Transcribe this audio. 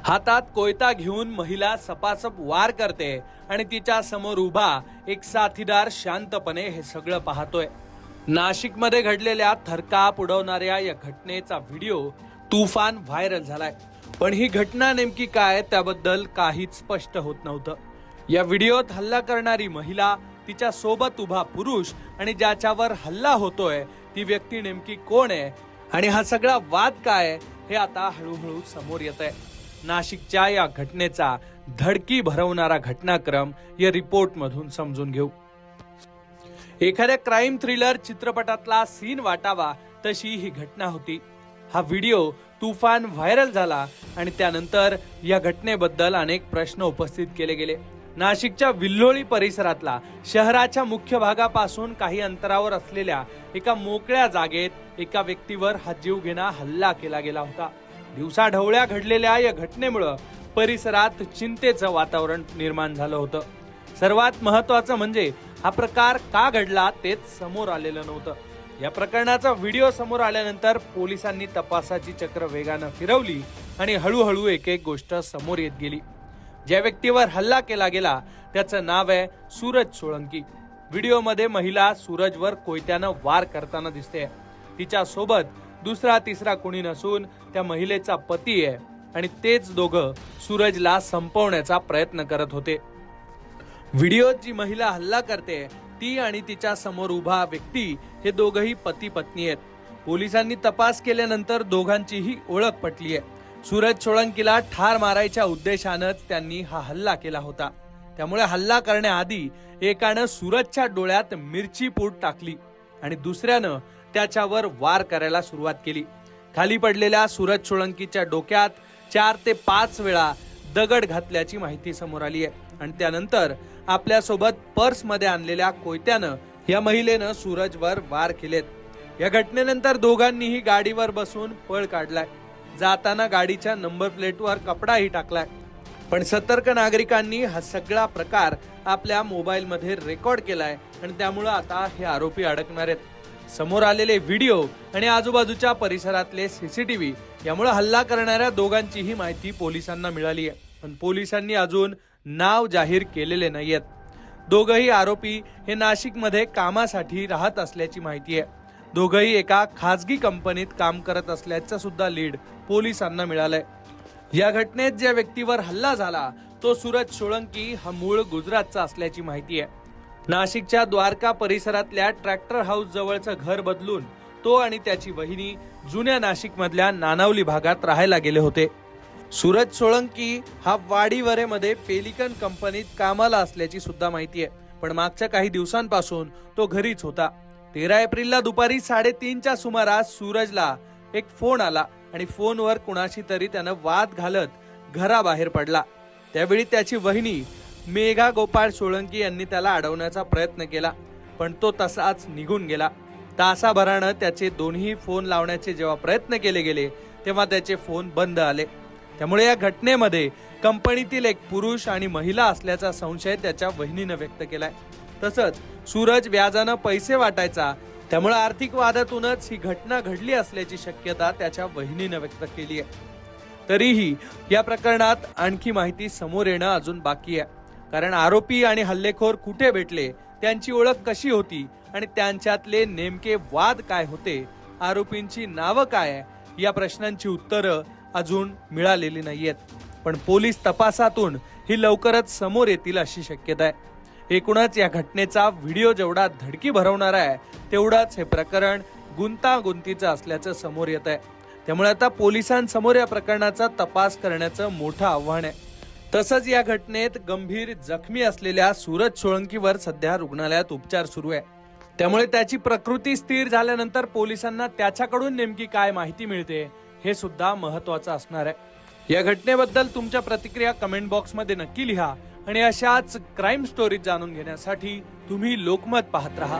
हातात कोयता घेऊन महिला सपासप वार करते आणि तिच्या समोर उभा एक साथीदार शांतपणे हे सगळं पाहतोय। नाशिकमध्ये घडलेल्या थरकाप उडवणाऱ्या या घटनेचा व्हिडिओ तुफान व्हायरल झालाय, पण ही घटना नेमकी काय त्याबद्दल काहीच स्पष्ट होत नव्हतं। या व्हिडिओत हल्ला करणारी महिला, तिच्या सोबत उभा पुरुष आणि ज्याच्यावर हल्ला होतोय ती व्यक्ती नेमकी कोण आहे आणि हा सगळा वाद काय आहे हे आता हळूहळू समोर येत आहे। नाशिकच्या या घटनेचा धडकी भरवणारा घटनाक्रम या रिपोर्ट मधून समजून घेऊ। एखाद्या क्राईम थ्रिलर चित्रपटातला सीन वाटावा तशी ही घटना होती। हा व्हिडिओ तुफान व्हायरल झाला आणि त्यानंतर या घटनेबद्दल अनेक प्रश्न उपस्थित केले गेले। नाशिकच्या विल्लोळी परिसरातला शहराच्या मुख्य भागापासून काही अंतरावर असलेल्या एका मोकळ्या जागेत एका व्यक्तीवर हा जीवघेणा हल्ला केला गेला होता। दिवसाढवळ्या घडलेल्या या घटनेमुळे परिसरात चिंतेचं वातावरण निर्माण झालं होतं। सर्वात महत्त्वाचं म्हणजे हा प्रकार का घडला तेच समोर आलेलं नव्हतं। या प्रकरणाचा व्हिडिओ समोर आल्यानंतर पोलिसांनी तपासाची चक्र वेगानं फिरवली आणि हळूहळू एक एक गोष्ट समोर येत गेली। ज्या व्यक्तीवर हल्ला केला गेला त्याचं नाव आहे सूरज सोळंकी। व्हिडिओमध्ये महिला सूरजवर कोयत्यानं वार करताना दिसते। तिच्या सोबत दुसरा तिसरा कोणी नसून त्या महिलेचा पती आहे आणि तेच दोघं सूरजला संपवण्याचा प्रयत्न करत होते। व्हिडिओत जी महिला हल्ला करते ती आणि तिच्या समोर उभा व्यक्ती हे दोघही पती पत्नी आहेत। पोलिसांनी तपास केल्यानंतर दोघांचीही ओळख पटली आहे। सूरज सोळंकीला ठार मारायच्या उद्देशानंच त्यांनी हा हल्ला केला होता। त्यामुळे हल्ला करण्याआधी एकानं सूरजच्या डोळ्यात मिरची पूड टाकली आणि दुसऱ्यानं त्याच्यावर वार करायला सुरुवात केली। खाली पडलेल्या सूरज सोळंकीच्या डोक्यात 4 ते 5 वेळा दगड घातल्याची माहिती समोर आली आहे आणि त्यानंतर आपल्या सोबत पर्स मध्ये आणलेल्या कोयत्यानं या महिलेनं सूरजवर वार केलेत। या घटनेनंतर दोघांनीही गाडीवर बसून पळ काढलाय। जाताना गाडीच्या नंबर प्लेटवर कपडाही टाकलाय। पण सतर्क नागरिकांनी हा सगळा प्रकार आपल्या मोबाईल मध्ये रेकॉर्ड केलाय आणि त्यामुळे आता हे आरोपी अडकणार आहेत। समोर आलेले व्हिडिओ आणि आजूबाजूच्या परिसरातले सीसीटीव्ही यामुळे हल्ला करणाऱ्या दोघांचीही माहिती पोलिसांना मिळाली आहे, पण पोलिसांनी अजून नाव जाहीर केलेले नाहीयेत। दोघही आरोपी हे नाशिकमध्ये कामासाठी राहत असल्याची माहिती आहे। दोघही एका खासगी कंपनीत काम करत असल्याचं सुद्धा लीड पोलिसांना मिळालंय। या घटनेत ज्या व्यक्तीवर हल्ला झाला तो सूरज सोळंकी हा मूळ गुजरातचा असल्याची माहिती आहे। नाशिकच्या द्वारका परिसरातल्या ट्रॅक्टर हाऊस जवळचं घर बदलून तो आणि त्याची वहिनी जुन्या नाशिक मधल्या नानावली भागात राहायला गेले होते। सूरज सोळंकी हा वाडीवरेमध्ये पेलिकन कंपनीत कामाला असल्याची सुद्धा माहिती आहे, पण मागच्या काही दिवसांपासून तो घरीच होता। 13 एप्रिलला दुपारी 3:30च्या सुमारास सूरजला एक फोन आला आणि फोनवर कुणाशी तरी त्यानं वाद घालत घराबाहेर पडला। त्यावेळी त्याची वहिनी मेघा गोपाळ सोळंकी यांनी त्याला अडवण्याचा प्रयत्न केला, पण तो तसाच निघून गेला। तासाभरानं त्याचे दोन्ही फोन लावण्याचे जेव्हा प्रयत्न केले गेले तेव्हा त्याचे फोन बंद आले। त्यामुळे या घटनेमध्ये कंपनीतील एक पुरुष आणि महिला असल्याचा संशय त्याच्या वहिनीनं व्यक्त केलाय। तसंच सूरज व्याजानं पैसे वाटायचा, त्यामुळे आर्थिक वादातूनच ही घटना घडली असल्याची शक्यता त्याच्या वहिनीनं व्यक्त केली आहे। तरीही या प्रकरणात आणखी माहिती समोर येणं अजून बाकी आहे, कारण आरोपी आणि हल्लेखोर कुठे भेटले, त्यांची ओळख कशी होती आणि त्यांच्यातले नेमके वाद काय होते, आरोपींची नावं काय आहे या प्रश्नांची उत्तरं अजून मिळालेली नाहीयेत। पण पोलीस तपासातून ही लवकरच समोर येतील अशी शक्यता आहे। एकूणच या घटनेचा व्हिडिओ जेवढा धडकी भरवणारा आहे तेवढाच हे प्रकरण गुंतागुंतीचं असल्याचं समोर येत आहे। त्यामुळे आता पोलिसांसमोर या प्रकरणाचा तपास करण्याचं मोठं आव्हान आहे। तसंच या घटनेत गंभीर जखमी असलेल्या सूरज सोळंकीवर सध्या रुग्णालयात उपचार सुरू आहे। त्यामुळे त्याची प्रकृती स्थिर झाल्यानंतर पोलिसांना त्याच्याकडून नेमकी काय माहिती मिळते हे सुद्धा महत्त्वाचं असणार आहे। या घटनेबद्दल तुमच्या प्रतिक्रिया कमेंट बॉक्समध्ये नक्की लिहा आणि अशाच क्राईम स्टोरीज जाणून घेण्यासाठी तुम्ही लोकमत पाहत राहा।